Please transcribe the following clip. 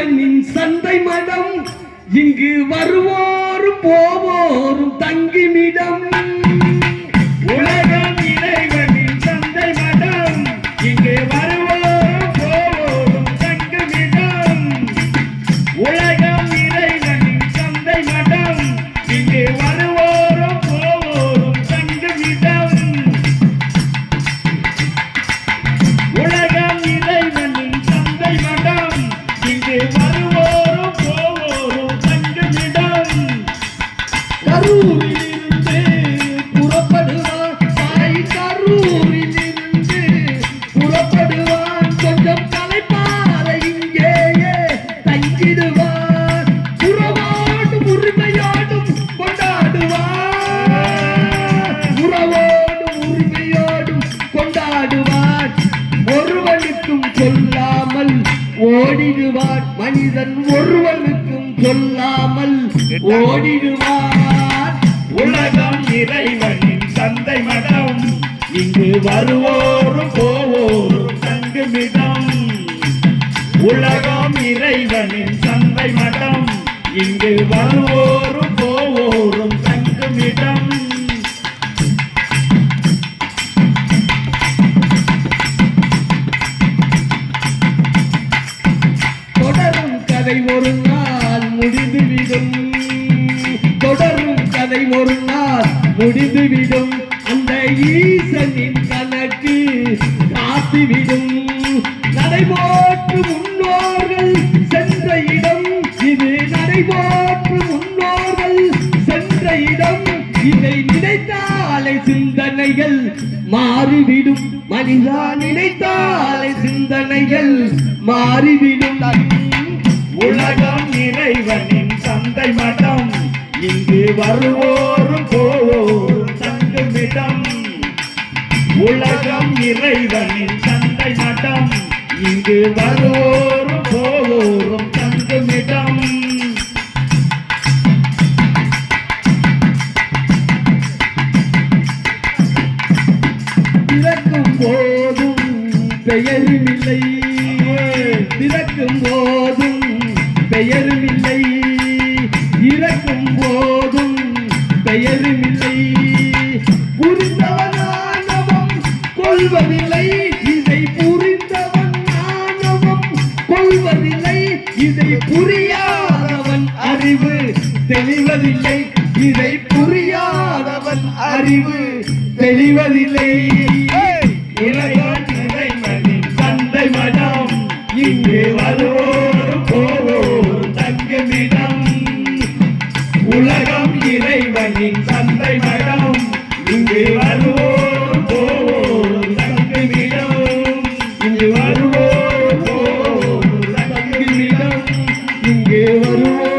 ஈசனின் சந்தை மடம் இங்கு வருவோரும் போவோரும் தங்கிமிடம் உலகம் இறைவனின் சந்தை மடம் இங்கு வருவோரும் போவோரும் தங்குமிடம் உலகம் இறைவனின் சந்தை மடம் இங்கு வருவோரும் போவோரும் தங்குமிடம் உலகம் இறைவனின் சந்தை மடம் இங்கு வருவோரும் போவோரும் தங்குமிடம் கரூரிலிருந்து புறப்படுவான் தாய் கரூரிலிருந்து புறப்படுவான் கொஞ்சம் தலைப்பார இங்கேயே தங்கிடுவான் உறவோடும் உரிமையோடும் கொண்டாடுவான் உறவோடும் உரிமையோடும் கொண்டாடுவான் ஒருவனுக்கும் சொல்லாமல் ஓடிடுவான் மனிதன் ஒருவனுக்கும் சொல்லாமல் ஓடிடுவான் உலகம் இறைவனின் சந்தை மடம் இங்கு வருவோரும் போவோரும் தங்குமிடம் உலகம் இறைவனின் சந்தை மடம் இங்கு வருவோரும் போவோரும் தங்குமிடம் தொடரும் கதை ஒரு நாள் முடிந்துவிடும் தொடரும் கதை ஒரு நாள் முடிந்துவிடும் அந்த ஈசனின் கணக்கு காத்துவிடும் நடைபோற்று முன்னோர்கள் சென்ற இடம் இது நடைபோற்று முன்னோர்கள் சென்ற இடம் இதை நினைத்தாலே சிந்தனைகள் மாறிவிடும் மனிதா நினைத்தாலே சிந்தனைகள் மாறிவிடும் உலகம் இறைவனின் சந்தை மடம் இங்கு வருவோரும் போவோரும் தங்குமிடம் உலகம் இறைவனின் சந்தை மடம் இங்கு வருவோரும் போவோரும் தங்குமிடம் திறக்கும் போதும் பெயரும் இல்லை திறக்கும் போதும் பெயரும் இல்லை இறக்கும் போதும் பெயரும் இல்லை புரிந்தவனானவம் கொள்வதில்லை இதை புரிந்தவன் ஆனவம் கொள்வதில்லை இதை புரியாதவன் அறிவு தெளிவதில்லை இதை புரியாதவன் அறிவு தெளிவதில்லை உலகம் இறைவனின் சந்தை மடம் இங்கு வருவோரும் போவோரும் தங்குமிடம் உலகம் இறைவனின் சந்தை மடம் இங்கு வருவோரும் போவோரும் தங்குமிடம் இங்கு வருவோம் தங்குமிடம் இங்கே வருவோம்